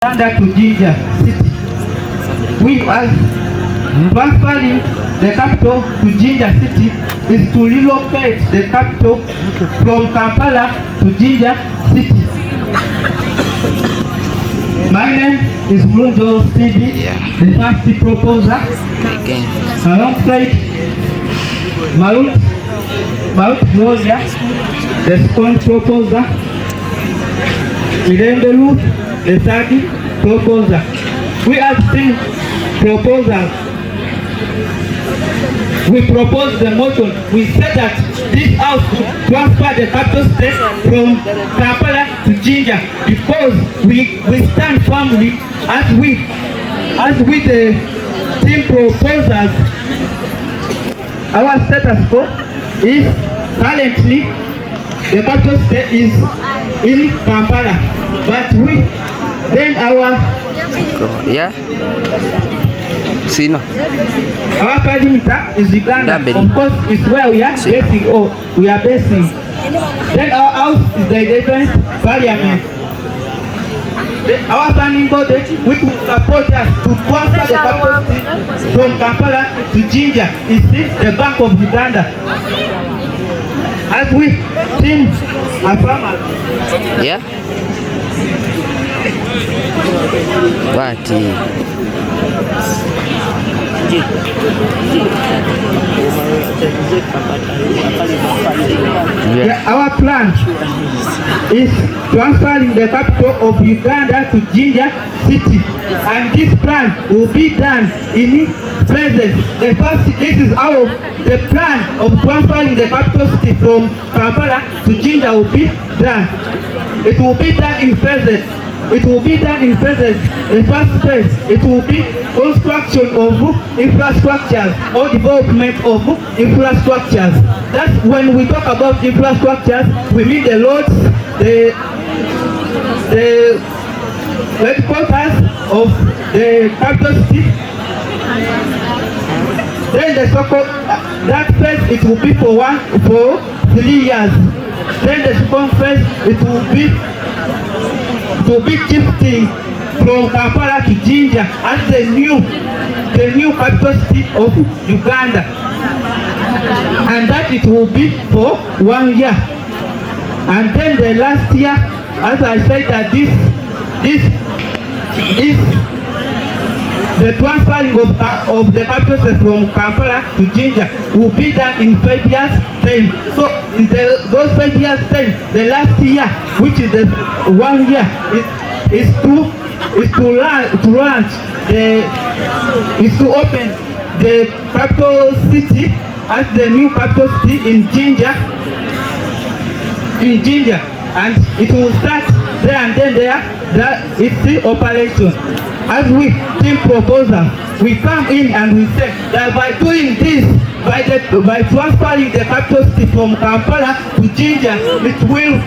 Uganda to Jinja City. We are transferring the capital to Jinja City is to relocate the capital from Kampala to Jinja City. My name is Jinja City, the first proposer, alongside Mount Rosa, the second proposer, the third proposer. We have three proposals. We propose the motion. We said that this house transfer the capital state from Kampala to Jinja because we stand firmly as with the team proposals. Our status quo is currently the capital state is in Kampala, but our perimeter is Uganda. Of course, it's where we are basing. Then our house is the defense parliament. Our planning body, which will support us to transfer the capital state from Kampala to Jinja, is the Bank of Uganda. As we team a farmer. Our plan is transferring the capital of Uganda to Jinja City, and this plan will be done in phases. This is how the plan of transferring the capital city from Kampala to Jinja will be done. It will be done in phases. The first phase, it will be construction of infrastructures or development of infrastructures. That's when we talk about infrastructures, we mean the roads, the headquarters of the capital city. Then that phase, it will be for 3 years. Then the second phase, it will be shifting from Kampala to Jinja as the new capital city of Uganda, and that it will be for 1 year. And then the last year, as I said, that this the transferring of the capital city from Kampala to Jinja will be done in 5 years' time. So in those 5 years' time, the last year, which is the 1 year, is to open the capital city as the new capital city in Jinja, and it will start there, and then it's the operation. As we team proposal, we come in and we say that by doing this, by transferring the capital city from Kampala to Jinja, it will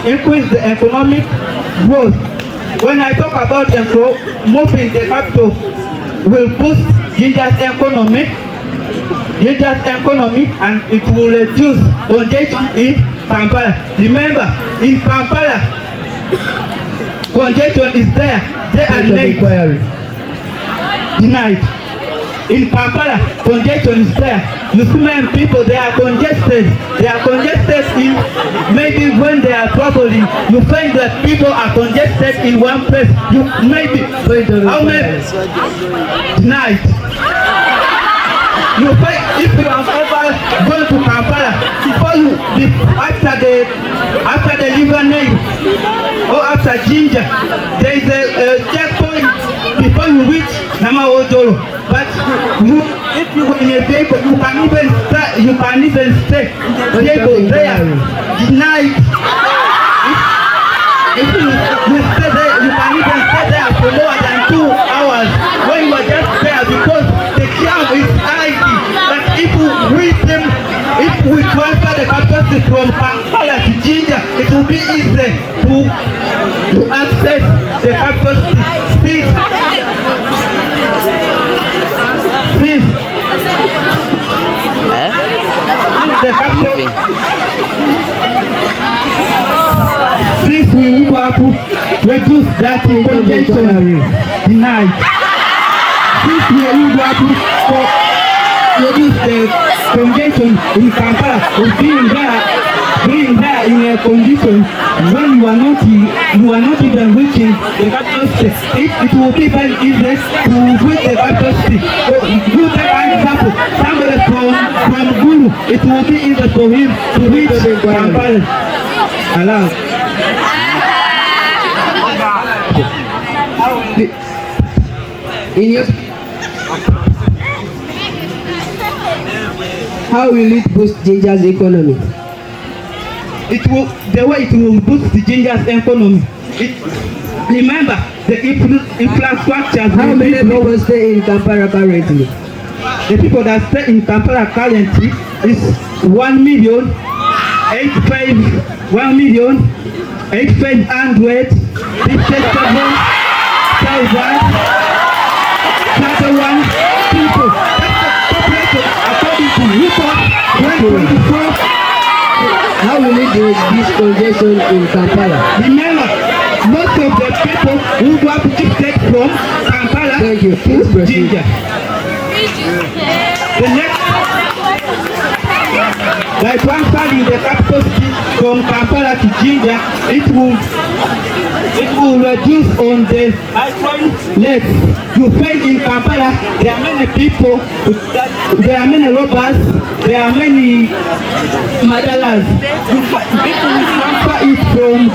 increase the economic growth. When I talk about moving the capital, will boost Jinja's economy, and it will reduce congestion in Kampala. Remember, in Kampala, congestion is there day and night. In Kampala, congestion is there. You see many people, they are congested. In maybe when they are traveling, you find that people are congested in one place. You maybe how many night? You find if you have ever gone to Kampala after the river Nile or after Jinja, there is a checkpoint before you reach Namaodoro. But if you are in a vehicle, you can even stay there night. If you stay there, you can even stay there for more than 2 hours when you are just there, because the jam is high. But if we transfer the capital city from Kampala to Jinja, it will be easy to access the capital city. The capital to reduce that congestion tonight. Since we want to reduce the congestion in Kampala, we being there in a condition when you are not even reaching the capital city. It will be very easy to reach the capital city. So you take an example, somebody from Gulu, it will be easy for him to reach Kampala. Allow. How will it boost Jinja's economy? The way it will boost the Jinja's economy. Remember, the infrastructure. How many people stay in Kampala currently? The people that stay in Kampala currently is 1,085,000 people. That's the population according to report 2024. How will it reduce congestion in Kampala? Remember, most of the people who want to shifted from Kampala to Jinja. The next, by transferring the capital city from Kampala to Jinja, it will reduce on the highway left. You find in Kampala, there are many people, there are many robbers, there are many murderers. People will transfer it from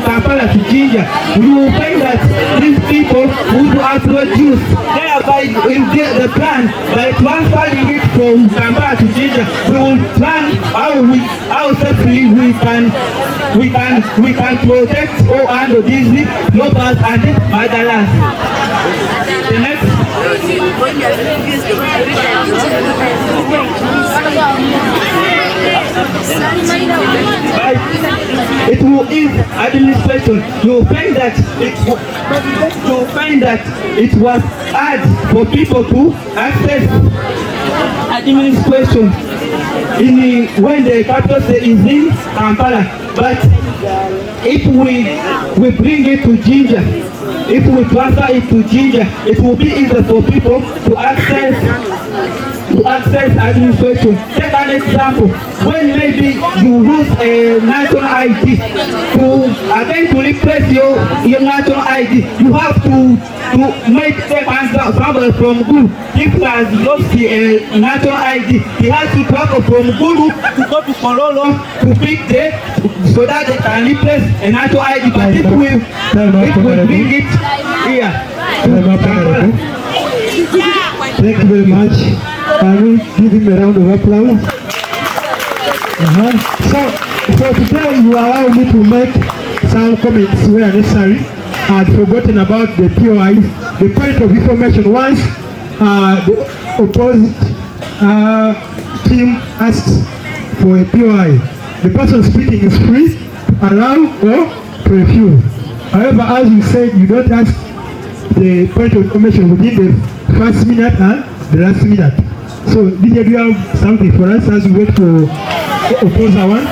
Kampala to Jinja. You will find that these people would have reduced. Thereby, in the plan, by transferring it from Kampala to Jinja, we will plan how safely we can protect or handle these robbers and murderers. The next. It will ease administration. You will find that it was hard for people to access administration when the capital city is in Kampala. But if we bring it to Jinja, if we transfer it to Jinja, it will be easier for people to access administration. Take an example. When maybe you lose a national ID, to replace your national ID, you have to make the answer travel from Gulu. If he has lost the national ID, he has to travel from Gulu to go to Kololo to pick so that they can replace a national ID. But if we bring it here. Thank you very much. Can we give him a round of applause? So today you allow me to make some comments where necessary. I had forgotten about the POI, the point of information. Once the opposite team asks for a POI, the person speaking is free to allow or to refuse. However, as you said, you don't ask the point of information within the first minute and the last minute. So, DJ, do you have something for us as we wait for opposer one?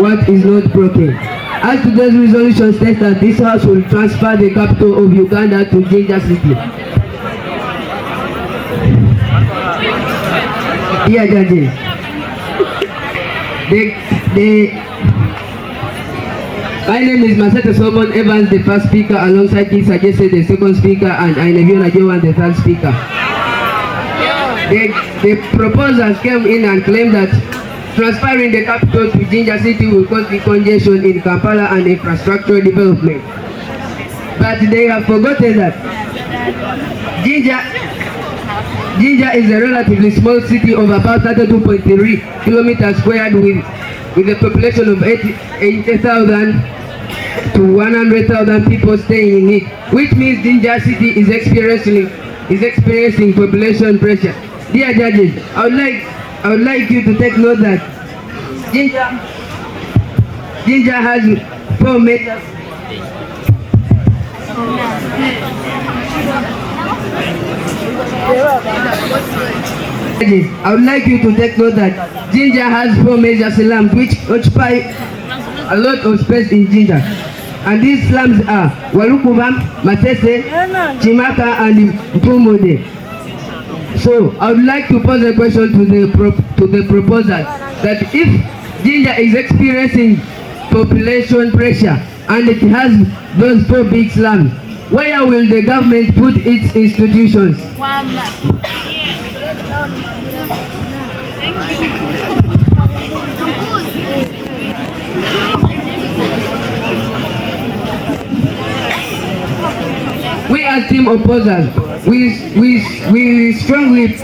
What is not broken? As today's resolution states that this house will transfer the capital of Uganda to Jinja City. Dear judges, my name is Masata Solomon Evans, the first speaker, alongside King Suggested, the second speaker, and Aineviona Jowan, the third speaker. The proposals came in and claimed that transferring the capital to Jinja City will cause the congestion in Kampala and infrastructure development. But they have forgotten that Jinja is a relatively small city of about 32.3 kilometers squared with a population of 80,000 to 100,000 people staying in it, which means Jinja City is experiencing population pressure. Dear judges, I would like you to take note that Jinja has 4 major I would like you to take note that Jinja has 4 major slums which occupy a lot of space in Jinja. And these slums are Walukuba, Matese, Chimaka and Mpumode. So I would like to pose a question to the proposer that if Jinja is experiencing population pressure and it has those 4 big slums, where will the government put its institutions? We as team opposers, we strongly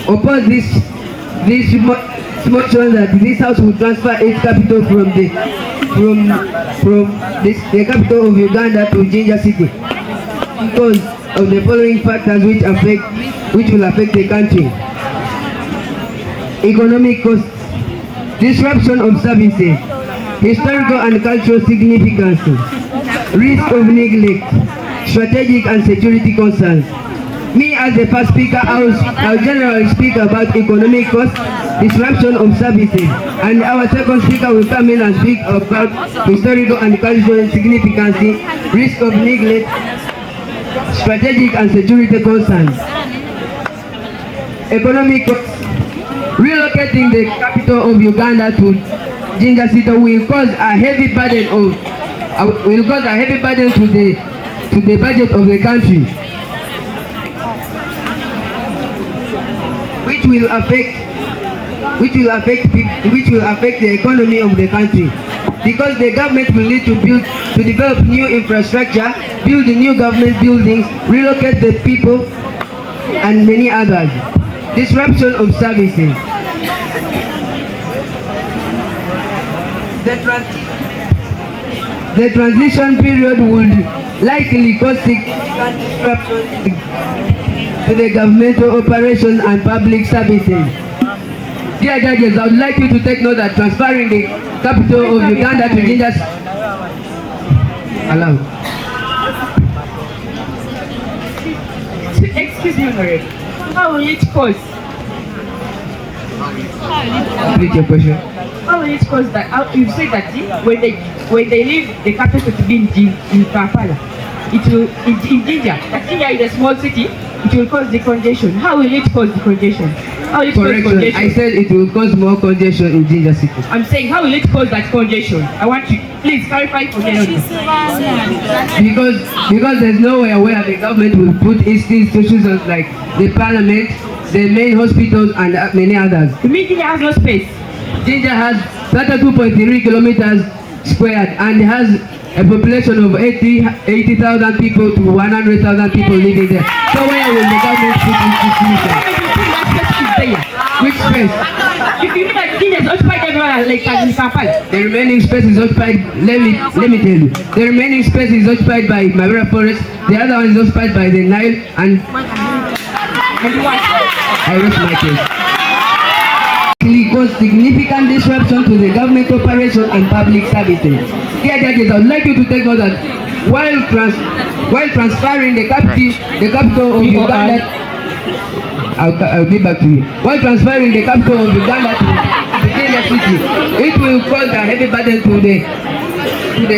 oppose this motion that this house will transfer its capital from the capital of Uganda to Jinja City because of the following factors which will affect the country. Economic costs, disruption of services, historical and cultural significance, risk of neglect, strategic and security concerns. Me as the first speaker, I'll generally speak about economic costs, disruption of services, and our second speaker will come in and speak about historical and cultural significance, risk of neglect, strategic and security concerns. Economic costs. Relocating the capital of Uganda to Jinja City will cause a heavy burden to the budget of the country, which will affect the economy of the country, because the government will need to develop new infrastructure, build new government buildings, relocate the people, and many others. Disruption of services. The transition period would likely cause significant disruption to the governmental operations and public services. Dear judges, I would like you to take note that transferring the capital of Uganda to Jinja City. Excuse me, Honorable. How will it cost? Repeat your question. How will it cost that? You say that when they leave the capital to be in Kampala, it will in Jinja. That Jinja is a small city. It will cause the congestion. How will it cause the congestion? How will it cause congestion? I said it will cause more congestion in Jinja City. I'm saying how will it cause that congestion? I want you please clarify for me. Because there's nowhere where the government will put its institutions like the parliament, the main hospitals, and many others. You mean Jinja has no space? Jinja has 32.3 kilometers squared and has a population of 80,000 people to 100,000 people living there. So where will the government put its institutions? Which space? If you mean that Jinja is occupied everywhere like in Kampala. The remaining space is occupied, let me tell you. The remaining space is occupied by Mavera Forest, the other one is occupied by the Nile, and I rest my case. It caused significant disruption to the government operation and public services. Dear judges, I would like you to take note that while transferring the capital of Uganda, I'll be back to you. While transferring the capital of Uganda to Jinja City, it will cause a heavy burden to the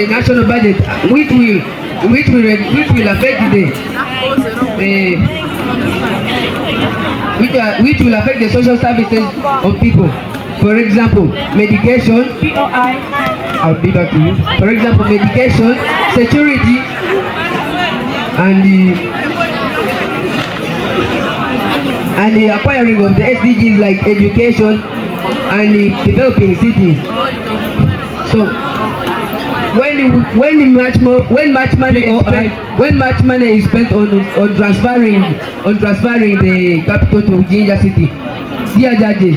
national budget, which will affect which will affect the social services of people. For example, medication. I'll be back to you. For example, medication, security, and the acquiring of the SDGs like education and developing cities. So when much money is spent on transferring the capital to Jinja City, dear judges,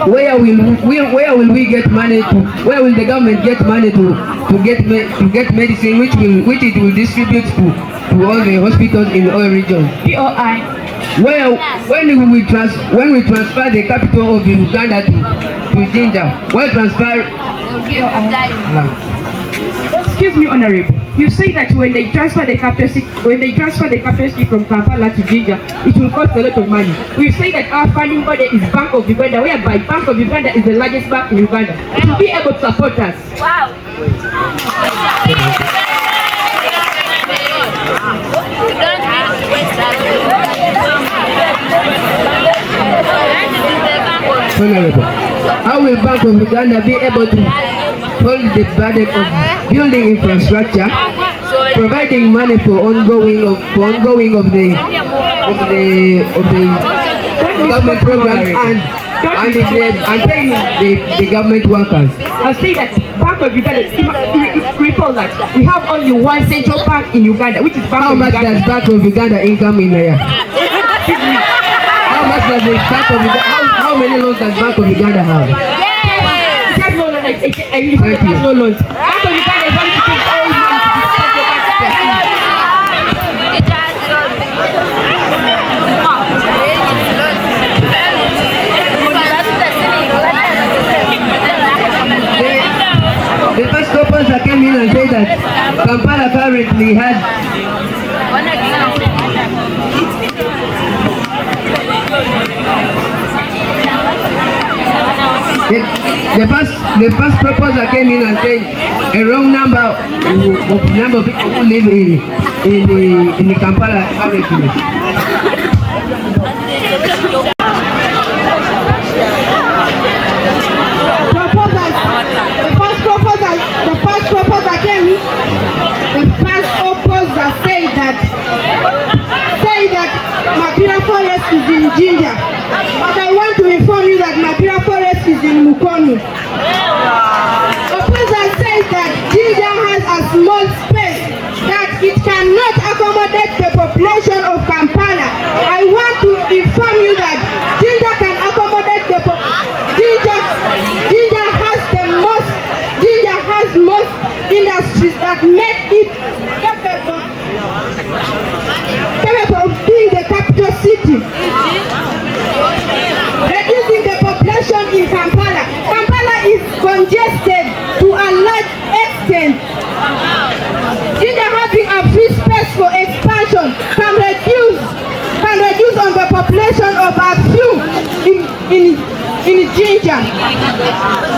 where will we get money to? Where will the government get money to get medicine, which it will distribute to all the hospitals in all regions? When we transfer the capital of Uganda to Jinja, Excuse me, Honorable. You say that when they transfer the capital city from Kampala to Jinja, it will cost a lot of money. We say that our funding body is Bank of Uganda, whereby Bank of Uganda is the largest bank in Uganda. It will be able to support us. Wow. Honorable, how will Bank of Uganda be able to hold the burden of building infrastructure, providing money for ongoing of the government programs and paying the government workers? I'll say that Bank of Uganda, recall that we have only one central bank in Uganda, which is Bank How of much Uganda. does Bank of Uganda income in a year? How much does the Bank of Uganda, how many loans does Bank of Uganda have? It has no loans. It has no loans. Bank of Uganda is only taking all money to The first couple that came in and said that Kampala currently has the first proposal came in and said a wrong number of people who live in the Kampala currently. Material forest is in Jinja, but I want to inform you that material forest is in Mukono. Proposal says that Jinja has a small space that it cannot accommodate the population of Kampala. I want to inform you that Jinja can accommodate the Jinja has most industries that make it capable of being the capital city. Reducing the population in Kampala. Kampala is congested to a large extent. Jinja having a free space for expansion can reduce on the population of a few in Jinja.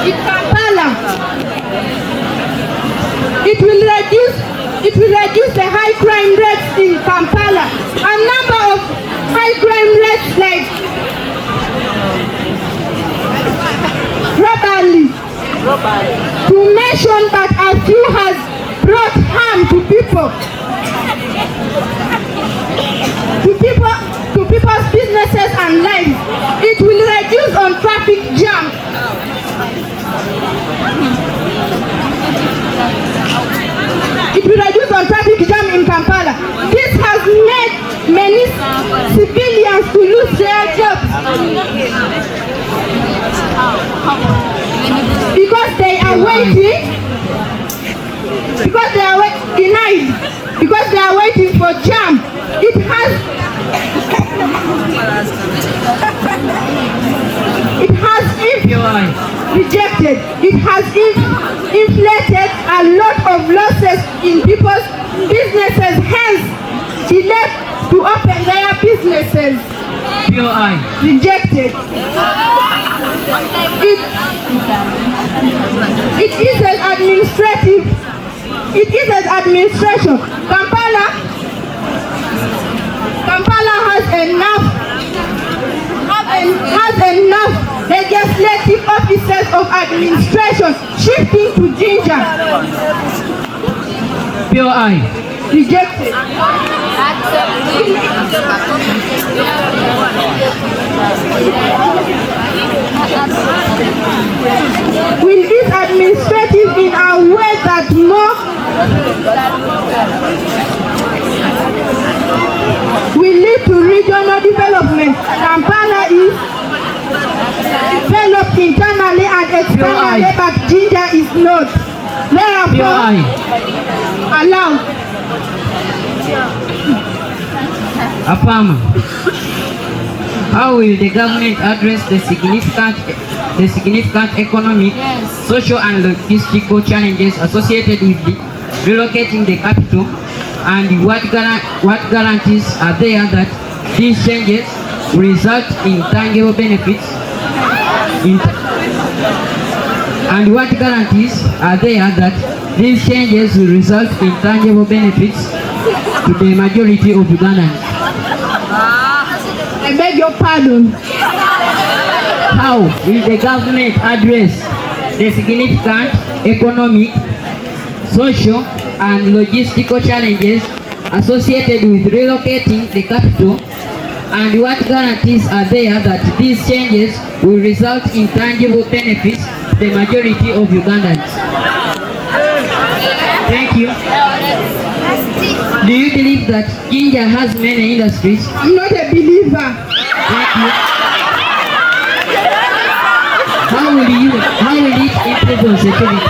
In Kampala, it will reduce the high crime rates in Kampala. A number of high crime rates like robbery, to mention but a few has brought harm to people's businesses and lives. It will reduce on traffic jam. It will reduce on traffic jam in Kampala. This has made many civilians to lose their jobs because they are waiting, because they are waiting for jam. It has rejected. It has inflated a lot of losses in people's businesses, hence delay to open their businesses. Rejected. It is an administration. Kampala has enough legislative officers of administration shifting to Jinja. Rejected. Will it administrative in a way that more will lead to regional development? Kampala is developed internally and externally, but Jinja is not. Therefore, allow. Afama, how will the government address the significant economic, social and logistical challenges associated with the relocating the capital, and what guarantees are there that these changes will result in tangible benefits? And what guarantees are there that these changes will result in tangible benefits to the majority of Ugandans? I beg your pardon. How will the government address the significant economic, social, and logistical challenges associated with relocating the capital, and what guarantees are there that these changes will result in tangible benefits to the majority of Ugandans? Thank you. Do you believe that Jinja has many industries? I'm not a believer. Thank you. How will it improve on security?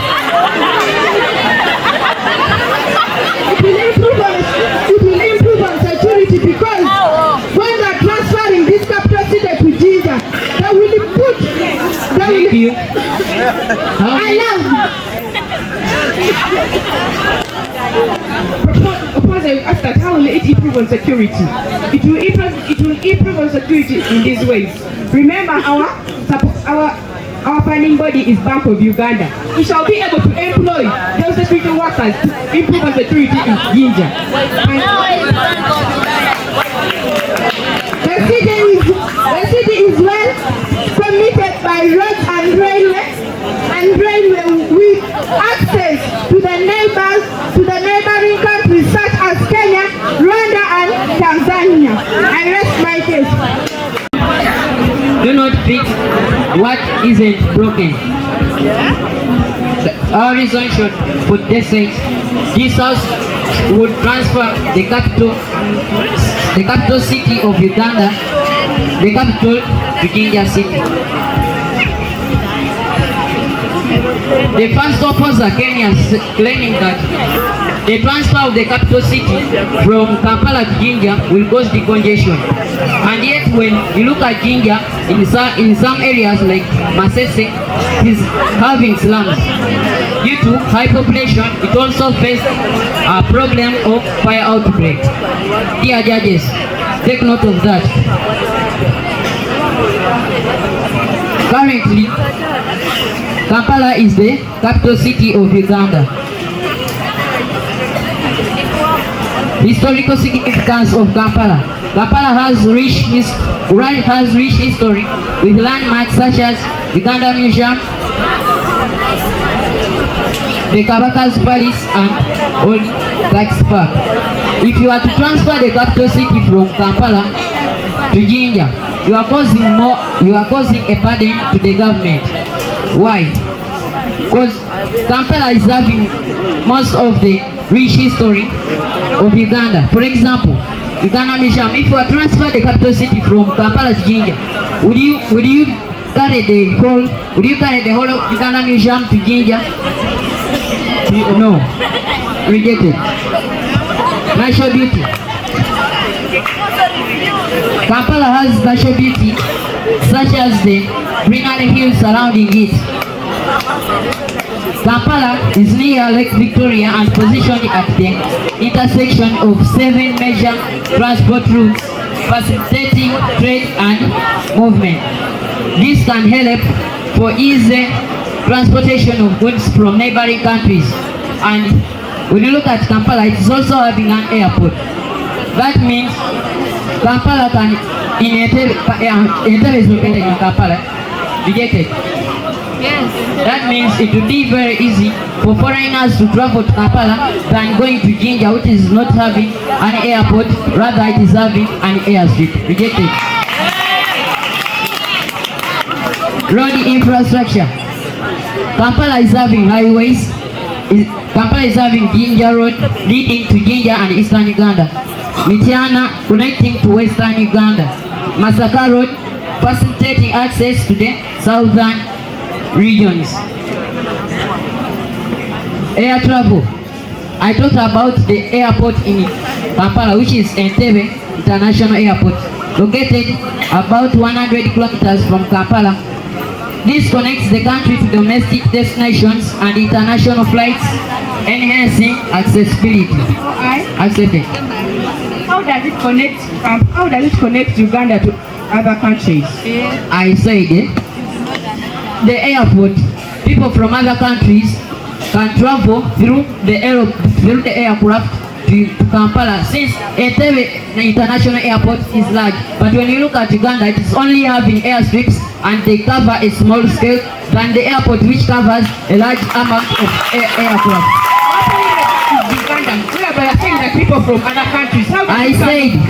It will improve on security because when they are transferring this capital city to Jinja, they will put. Thank you. After that, how will it improve on security? It will improve on security in these ways. Remember, our funding body is Bank of Uganda. We shall be able to employ those security workers to improve on security in Jinja. The city is well committed by roads and railway with access to the neighboring countries such as Kenya, Rwanda, and Tanzania. I rest my case. Do not fix what isn't broken. Our resolution for this sense, this house would transfer the capital city of Uganda, the capital to Jinja City. The first opposer, Kenya, claiming that the transfer of the capital city from Kampala to Jinja will cause decongestion. And yet when you look at Jinja, in some areas like Masese, it is having slums. Due to high population, it also faces a problem of fire outbreak. Dear judges, take note of that. Currently, Kampala is the capital city of Uganda. Historical significance of Kampala. Kampala has rich history with landmarks such as Uganda Museum, the Kabaka's Palace, and Old Tax Park. If you are to transfer the capital city from Kampala to Jinja, you are causing a burden to the government. Why? Because Kampala is having most of the rich history of Uganda. For example, Uganda Museum. If you are transfer the capital city from Kampala to Jinja, would you carry the whole of Uganda Museum to Jinja? No. Rejected. Natural beauty. Kampala has natural beauty such as the greenery hills surrounding it. Kampala is near Lake Victoria and positioned at the intersection of 7 major transport routes facilitating trade and movement. This can help for easy transportation of goods from neighboring countries. And when you look at Kampala, it is also having an airport. That means Kampala can, Entebbe is located in Kampala, rejected. Yes. That means it will be very easy for foreigners to travel to Kampala than going to Jinja, which is not having an airport, rather it is having an airstrip. Rejected. Road infrastructure. Kampala is having highways. Kampala is having Jinja Road leading to Jinja and Eastern Uganda. Mityana connecting to Western Uganda. Masaka Road facilitating access to the southern regions. Air travel. I talked about the airport in Kampala, which is Entebbe International Airport, located about 100 kilometers from Kampala. This connects the country to domestic destinations and international flights, enhancing accessibility. Accepted. How does it connect Uganda to other countries? I said the airport. People from other countries can travel through the aircraft to Kampala, since Entebbe International Airport is large. But when you look at Uganda, it is only having airstrips and they cover a small scale than the airport, which covers a large amount of aircraft. Uganda, whereby you're saying that people from other countries. I said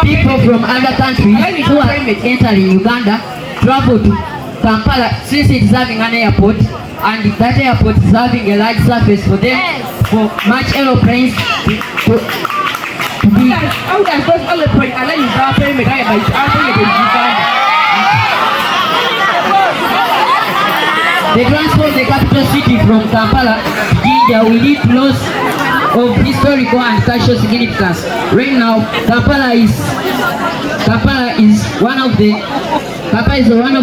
people from other countries who are entering Uganda travel to Kampala, since it is having an airport, and that airport is having a large surface for them, for much aeroplanes to be. How does those aeroplanes allow you to payment by Uganda? They transport the capital city from Kampala to Jinja will lead to loss of historical and cultural significance. Right now, Kampala is one of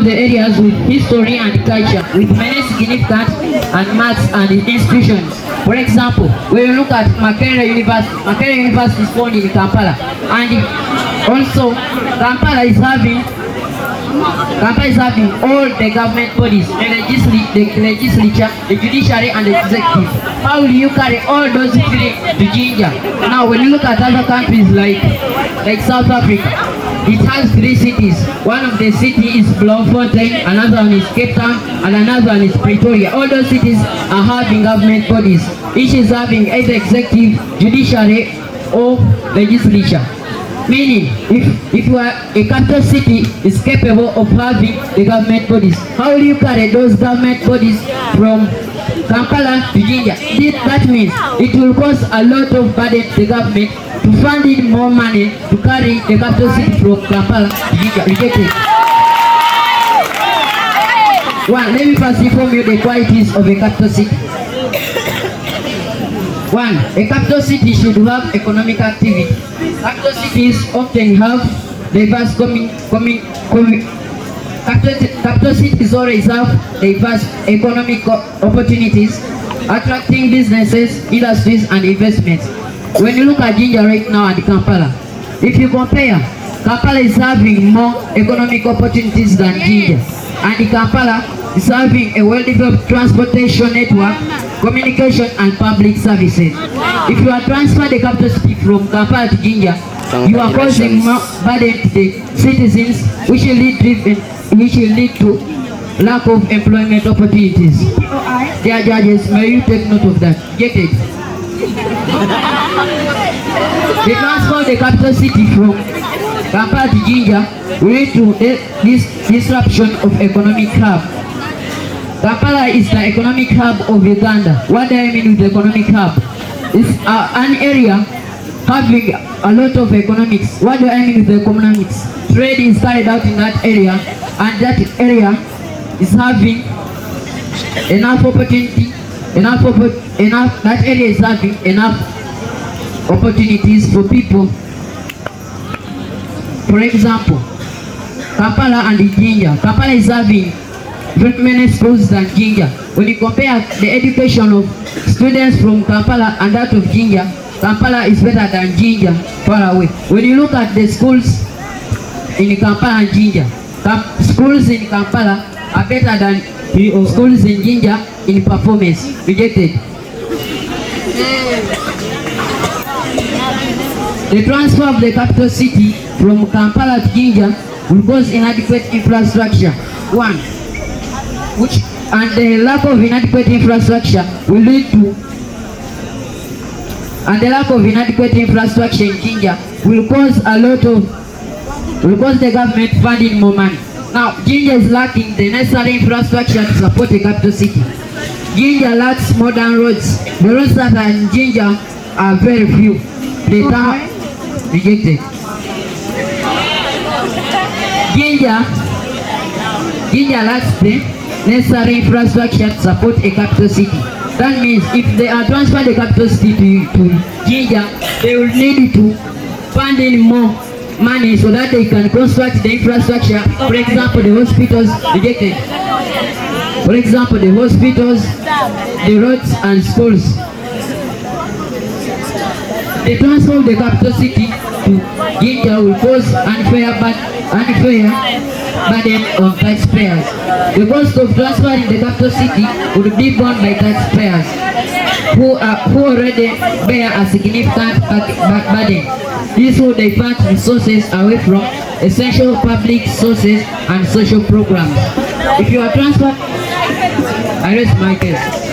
the areas with history and culture, with many significant landmarks and institutions. For example, when you look at Makerere University is found in Kampala, and also Kampala is having all the government bodies, the legislature, the judiciary, and the executive. How will you carry all those three to Jinja? Now, when you look at other countries like South Africa, it has 3 cities. One of the cities is Bloemfontein, another one is Cape Town, and another one is Pretoria. All those cities are having government bodies. Each is having either executive, judiciary, or legislature. Meaning, if you are a capital city is capable of having the government bodies, how will you carry those government bodies from Kampala to Jinja? That means it will cost a lot of burden to the government to fund in more money to carry the capital city from Kampala to Jinja. Rejected. One, let me first inform you the qualities of a capital city. One, a capital city should have economic activity. Capital cities often have diverse capital cities always have diverse economic opportunities, attracting businesses, industries, and investments. When you look at Jinja right now and Kampala, if you compare, Kampala is having more economic opportunities than Jinja, and Kampala is having a well-developed transportation network, communication, and public services. If you are transferring the capital city from Kampala to Jinja, you are causing more burden to the citizens, which will lead to lack of employment opportunities. Dear judges, may you take note of that. Get it? The transfer of the capital city from Kampala to Jinja will lead to this disruption of economic hub. Kampala is the economic hub of Uganda. What do I mean with the economic hub? It's an area having a lot of economics. What do I mean with economics? Trade is carried out in that area, and that area is having enough opportunity, that area is having enough opportunities for people. For example, Kampala and Jinja. Kampala is having very many schools than Jinja. When you compare the education of students from Kampala and that of Jinja, Kampala is better than Jinja far away. When you look at the schools in Kampala and Jinja, schools in Kampala are better than schools in Jinja in performance. Rejected. The transfer of the capital city from Kampala to Jinja will cause inadequate infrastructure. One, and the lack of inadequate infrastructure will lead to, and the lack of inadequate infrastructure in Jinja will cause the government funding more money. Now, Jinja is lacking the necessary infrastructure to support a capital city. Jinja lacks modern roads. The roads that are in Jinja are very few. The town rejected. Jinja lacks the necessary infrastructure to support a capital city. That means if they are transferring the capital city to Jinja, they will need to fund in more money so that they can construct the infrastructure. For example, the hospitals rejected. For example, the hospitals, the roads and schools. The transfer of the capital city to Jinja will cause unfair burden on taxpayers. The cost of transferring the capital city will be borne by taxpayers who already bear a significant burden. This will divert resources away from essential public sources and social programs. If you are transferred, I rest my case.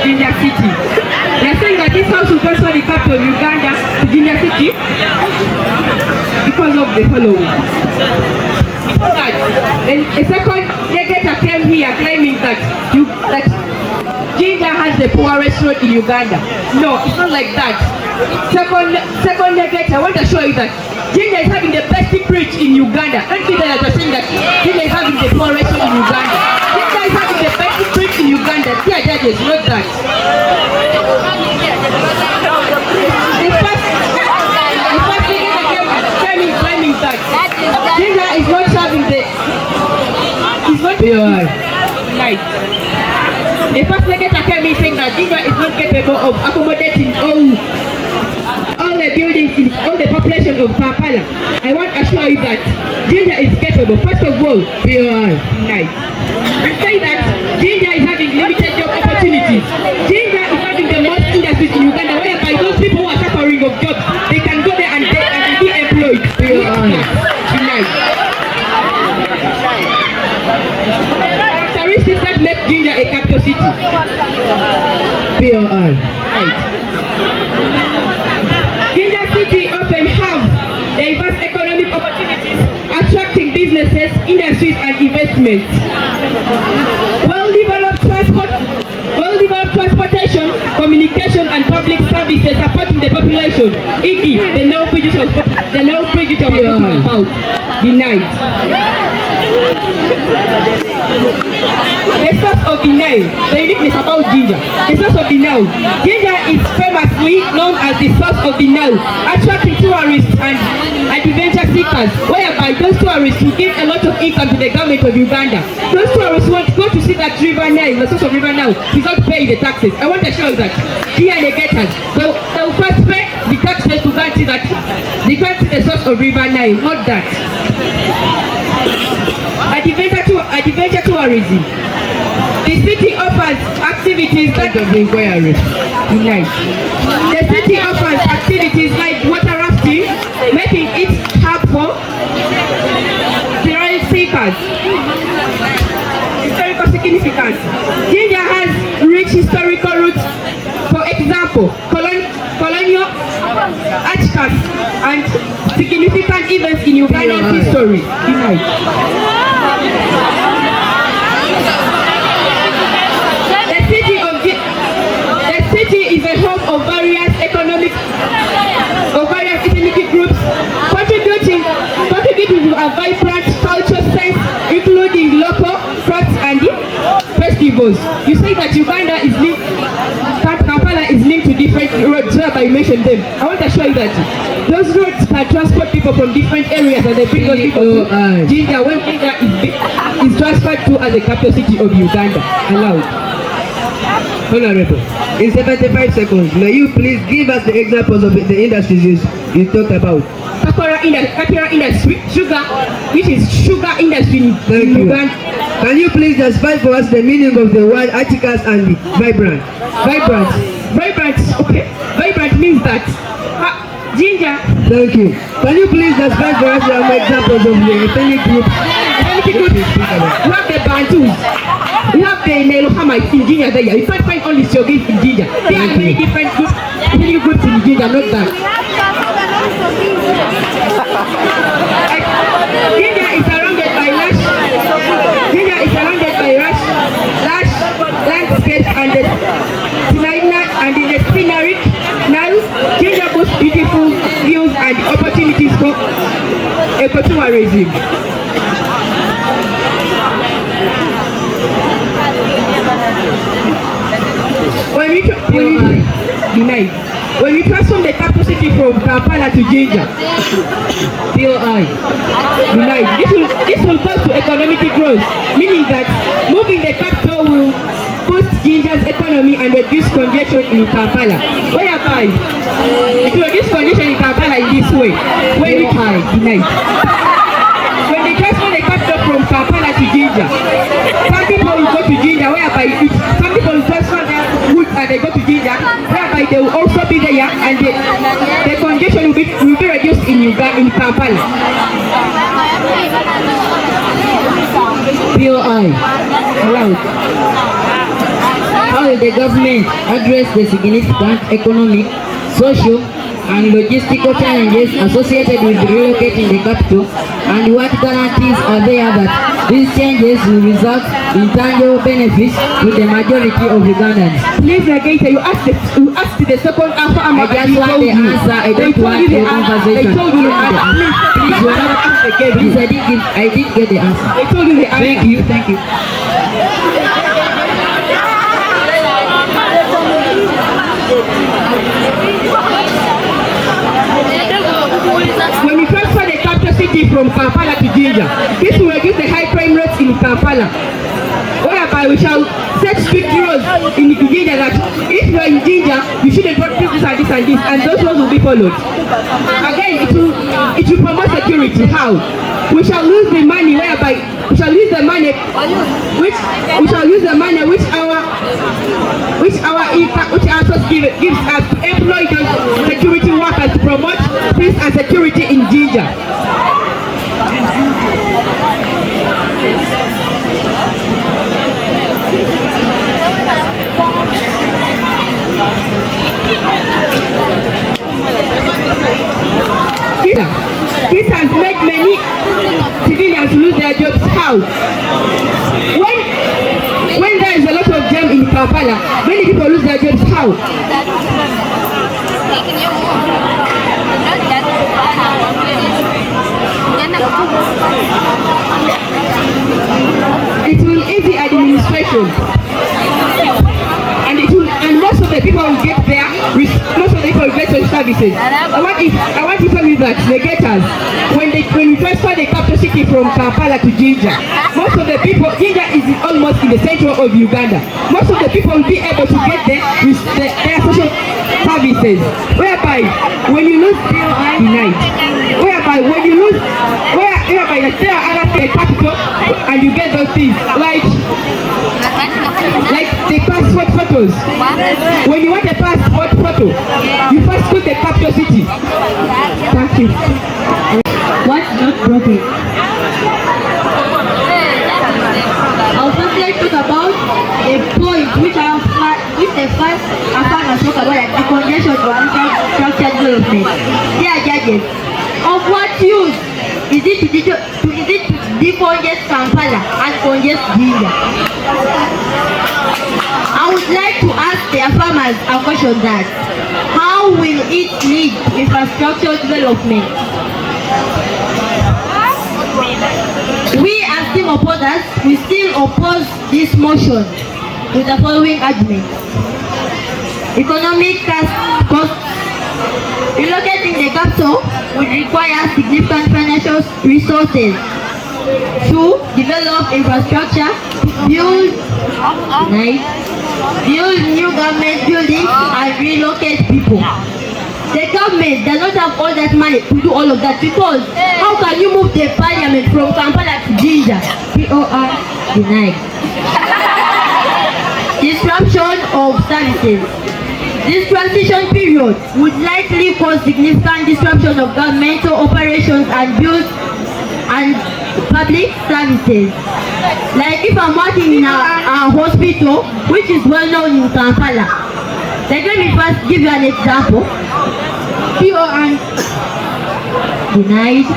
Jinja City. They are saying that this house will transfer the capital of Uganda to Jinja City because of the following. Before that, a second negator came here claiming that Jinja has the poorest road in Uganda. No, it's not like that. Second negator, I want to show you that Jinja is having the best bridge in Uganda. Don't be that saying that Jinja is having the poorest road in Uganda. Jinja is having the best bridge in Uganda. Dear judges, not that. The first negator claiming that Jinja is not having the right. The first negator came in saying that Jinja is not capable of accommodating all the buildings in all the population of Kampala. I want to assure you that Jinja is capable. First of all, right. We say that Jinja is having limited job opportunities. Jinja is having the most industries in Uganda, whereby those people who are suffering of jobs, they can go there and be employed. Right. Characteristics that make Jinja a capital city. Right. Jinja City often have diverse economic opportunities, attracting businesses, industries, and investments. Well-developed transportation, communication, and public services supporting the population. E.g., the now bridges of about denied. The source of the Nile, the uniqueness about Jinja. The source of the Nile. Jinja is famously known as the source of the Nile, attracting tourists and adventure seekers, whereby those tourists will give a lot of income to the government of Uganda. Those tourists want to go to see that river Nile, the source of river Nile, without paying the taxes. I want to show you that here the gators, they will first pay the taxes to go and see that they can't see the source of river Nile, not that. Adventure tourism. The city offers activities that of inquiry. Nice. The city offers activities like water rafting, making it hub for thrill seekers. Historical significance. Jinja has rich historical roots. For example, colonial artifacts and significant events in Ugandan history. The city is a home of various ethnic groups, contributing to a vibrant cultural sense, including local crafts and festivals. You say that Kampala is linked to different roads, whereby you mentioned them. I want to show you that those roads can transport people from different areas and they bring those people to Jinja when Jinja is transferred to as the capital city of Uganda. Allowed. Honorable, in 75 seconds, may you please give us the examples of the industries you talked about? Capital industry, sugar, which is sugar industry in Uganda. Can you please justify for us the meaning of the word articles and vibrant? Vibrant, okay. Vibrant means that Jinja. Thank you. Can you please justify for us some examples of the ethnic groups? You have the Bantus. You have the Nelohamites in Jinja there. You can't find only Shogis in Jinja. There are many different groups in Jinja, not that. Jinja is surrounded by lush landscapes and the scenery. Now, Jinja boasts beautiful tourism. When we transform the capital city from Kampala to Jinja, POI. this will cause to economic growth, meaning that moving the capital will boost Jinja's economy and reduce congestion in Kampala. Whereby, it will reduce congestion in Kampala in this way. When we transfer the capital from Kampala to Jinja, some people will go to Jinja, whereby some people will transfer their goods and they go to Jinja, whereby they will also be there and the congestion will be reduced in Kampala. POI. Allowed. How will the government address the significant economic, social, and logistical challenges associated with relocating the capital, and what guarantees are there that these changes will result in tangible benefits to the majority of Ugandans? Please, Negator, you asked the second answer. I just want the answer. I don't want the conversation. I told you the answer. Please, you are not asking again. Please, I did get the answer. I told you the answer. Thank you. When we transfer the capital city from Kampala to Jinja, this will reduce the high crime rates in Kampala, whereby we shall set strict rules in Jinja that if you are in Jinja, you shouldn't practice this and this and this, and those rules will be followed. Again, it will promote security. How? We shall lose the money whereby we shall use the money which our source gives us to employ those security workers to promote peace and security in Jinja. This has made many civilians lose their jobs. How? When there is a lot of jam in Kampala, many people lose their jobs. How? It will ease the administration, and most of the people will get there. Most of the people will get those services. I want to tell you that the getters, when we transfer the capital city from Kampala to Jinja, most of the people, Jinja is almost in the center of Uganda. Most of the people will be able to get there with their social services. Whereby when you lose there are other capital and you get those things like the passport photos. When you want a passport photo, you first put the capital city. Thank you. What's not broken? I would just like to talk about a point which the first Afghan spoke about, like the congestion of infrastructure development. Dear judges, of what use is it to decongest Kampala and congest Jinja? I would like to ask the farmers a question that how will it lead to infrastructure development? We as team opposers, we still oppose this motion with the following argument. Economic cost. Relocating the capital would require significant financial resources to develop infrastructure, build new government buildings and relocate people. The government does not have all that money to do all of that, because how can you move the parliament from Kampala to Jinja? POR denied. Disruption of services. This transition period would likely cause significant disruption of governmental operations and build and public services. Like if I'm working in a hospital which is well known in Kampala, let me first give you an example. POR denied.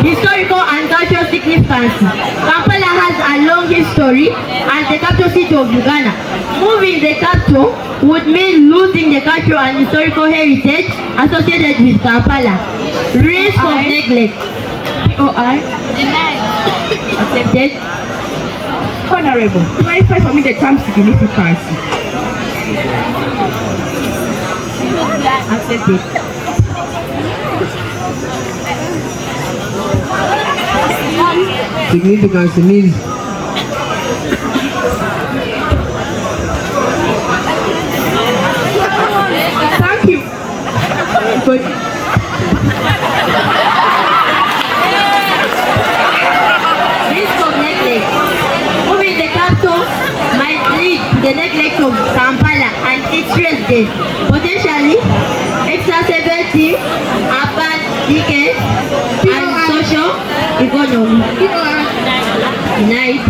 Historical and cultural significance. Kampala has a long history as the capital city of Uganda. Moving the capital would mean losing the cultural and historical heritage associated with Kampala. Risk of neglect. POI. Accepted. Honorable, clarify for me the term significance. Accepted. Significance means Thank you. Good. Risk of neglect. Moving the capital might lead to the neglect of Kampala and its residents, potentially exacerbating urban decay and social economy. Denied.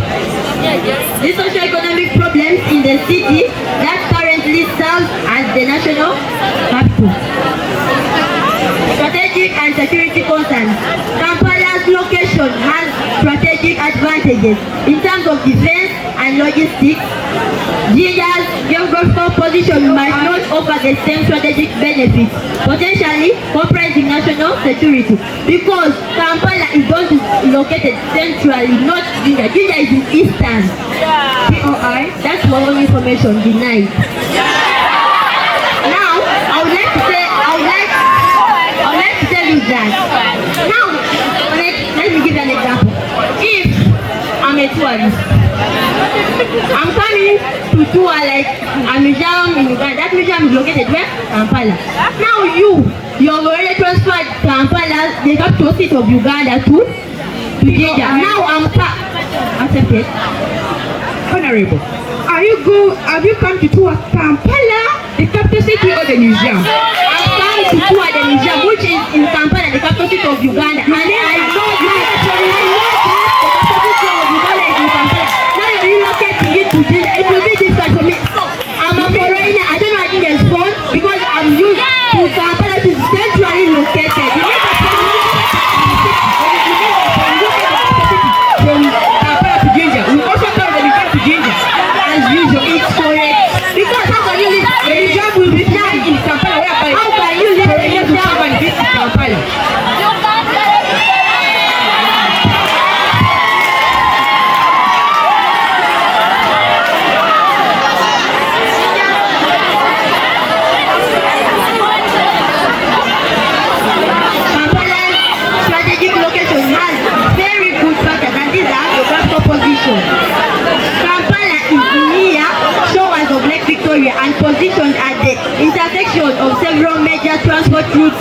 The socio-economic problems in the city that currently serves as the national capital. Strategic and security concerns. Kampala's location has strategic advantages in terms of defense and logistics. Jinja's geographical position might not offer the same strategic benefits, potentially compromising national security, because Kampala is not located centrally, not Jinja. Jinja is in eastern. POI, that's my own information. Denied. Now, I would like to tell you that. Now, let me give you an example. If I'm a tourist, I'm coming to tour like a museum in Uganda. That museum is located where? Kampala. Now you have already transferred Kampala, the capital city of Uganda, to Jinja. Now I'm accepted. Honorable, have you come to tour Kampala, the capital city, or the museum? I've come to tour the museum, which is in Kampala, the capital city of Uganda. And I know that the capital city of Uganda is in Kampala. Now you're relocating it to Jinja. It will be difficult for me. I'm a foreigner. I don't know how to respond because I'm used to Kampala, which is centrally located. You need From Kampala to Jinja. We also come when we come to Jinja. as usual, it's correct. Because how can you live? The museum will be flying in Kampala, whereby How can you live in foreigners will come and visit Kampala. Kampala's strategic location has very good factors, and these are geographical position. Kampala is near shores of Lake Victoria and positioned at the intersection of several major transport routes,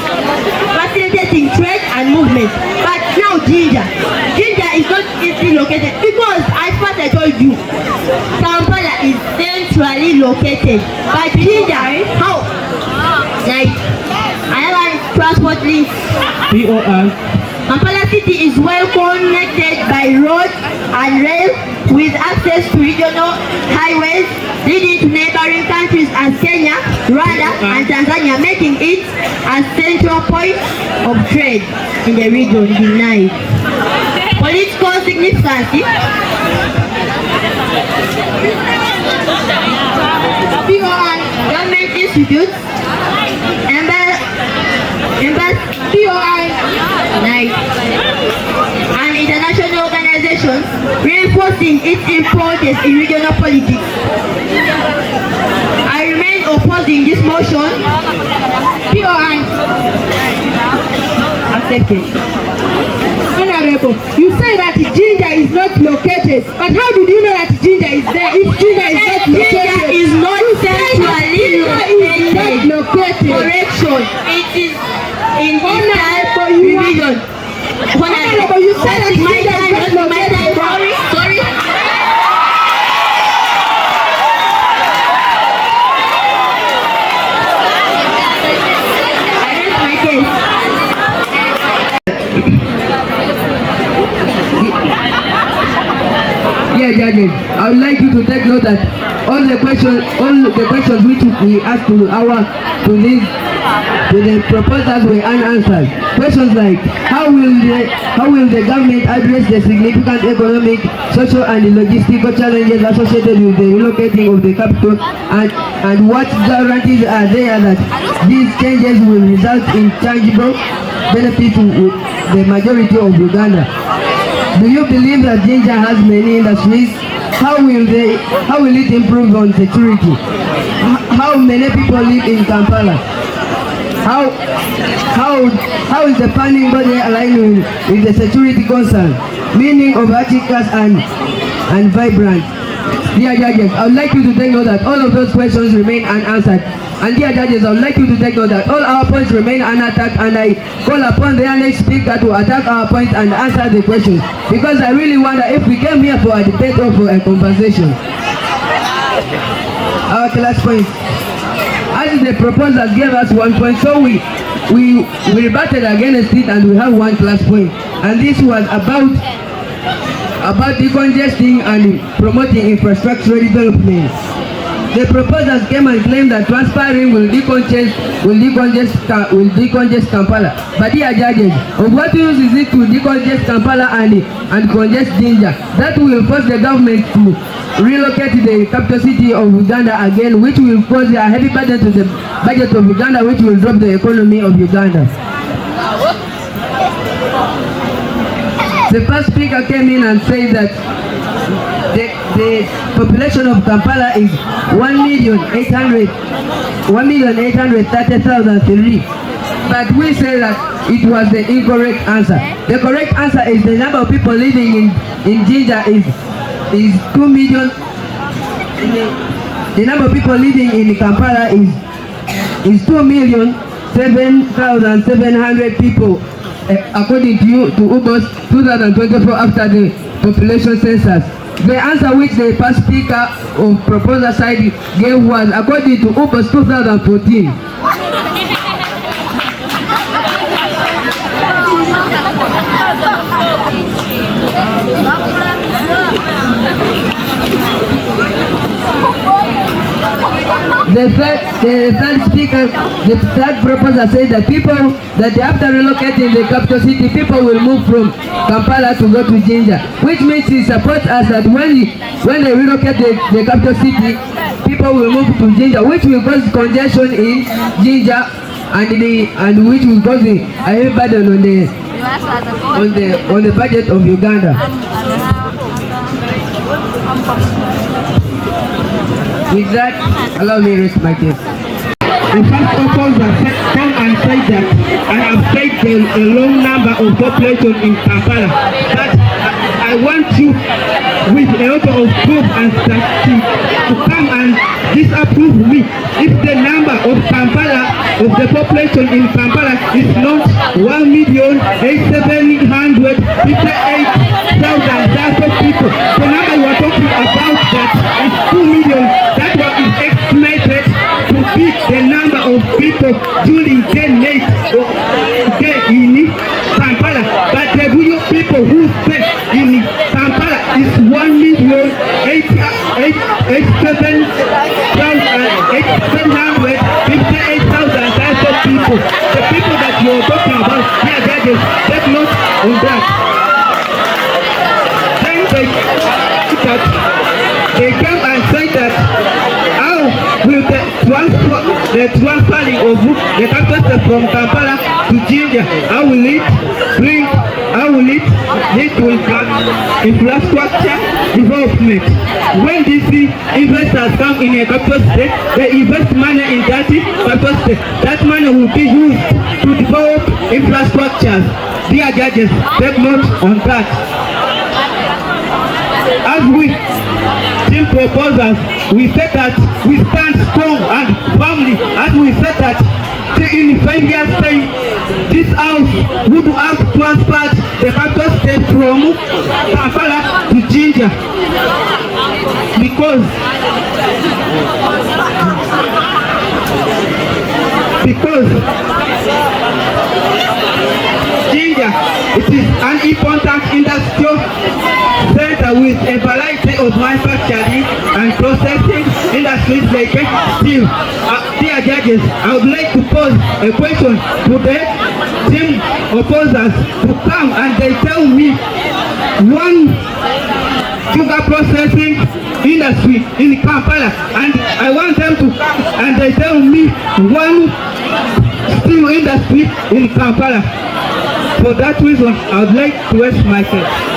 facilitating trade and movement. But now Jinja is not easily located because, as first I told you, Kampala is centrally located. But Jinja, how? Like, another transport link. POI. Kampala city is well connected by road and rail, with access to regional highways leading to neighboring countries as Kenya, Rwanda and Tanzania, making it a central point of trade in the region. Denied. Political significance. POI, government institutes, POI, and international organizations, reinforcing its importance in regional politics. I remain opposing this motion. POI. Accepted. Honorable, you say that Jinja is not located, but how did you know that Jinja is there if Jinja is not located? Jinja is not centrally located. Correction. It is in Honorable, region. Honorable, you said that Jinja is not located. Sorry. I rest my case. Yeah, judges, I would like you to take note that all the questions which we asked to this with the proposals were unanswered. Questions like how will the government address the significant economic, social and logistical challenges associated with the relocating of the capital, and what guarantees are there that these changes will result in tangible benefits to the majority of Uganda? Do you believe that Jinja has many industries? How will it improve on security? How many people live in Kampala? How is the planning body aligned with the security concern, meaning of articles and vibrant? Dear judges, I would like you to take note that all of those questions remain unanswered. And dear judges, I would like you to take note that all our points remain unattacked, and I call upon the next speaker to attack our points and answer the questions, because I really wonder if we came here for a debate or for a conversation. Our class points. As the proposers gave us 1 point, so we rebutted against it, and we have 1 class point. And this was about decongesting and promoting infrastructural development. The proposers came and claimed that transferring will decongest Kampala. But dear judges, of what use is it to decongest Kampala and congest Jinja? That will force the government to relocate the capital city of Uganda again, which will cause a heavy burden to the budget of Uganda, which will drop the economy of Uganda. The first speaker came in and said that the population of Kampala is 1,830,003. But we say that it was the incorrect answer. The correct answer is the number of people living in Jinja is 2 million. The number of people living in Kampala is 2,007,700 people, according to UBOS 2024 after the population census. The answer which the first speaker of proposer side gave was according to UBOS 2014. The third proposer said that after relocating the capital city, people will move from Kampala to go to Jinja, which means he supports us that when they relocate the capital city, people will move to Jinja, which will cause congestion in Jinja and which will cause a heavy burden on the budget of Uganda. With that, allow me to rest my case. The first proposer come and say that I have said a long number of population in Kampala, but I want you with a lot of proof and statistics to come and disapprove me if the number of Kampala, of the population in Kampala is not 1,858,000 people. The number you are talking about that is 2 million. That one is estimated to be the number of people during the night in Kampala. But the real people who stay in Kampala is 1,858,000 people. The people that you are talking about, here, judges, take note on that. Then they came and said that how will the transferring of the capital from Kampala to Jinja, how will it lead to infrastructure development? When these investors come in a capital state, they invest money in that capital state. That money will be used to develop infrastructures. Dear judges, take note on that. As we team proposals, we said that we stand strong and firmly, as we said that in 5 years time, this house would have transferred the capital state from Kampala to Jinja, because Jinja, it is an important industrial center with a variety of manufacturing and processing industries like steel. Dear judges, I would like to pose a question to the team opposers to come and they tell me one sugar processing industry in Kampala, and I want them to come and they tell me one steel industry in Kampala. For that reason, I would like to waste my time.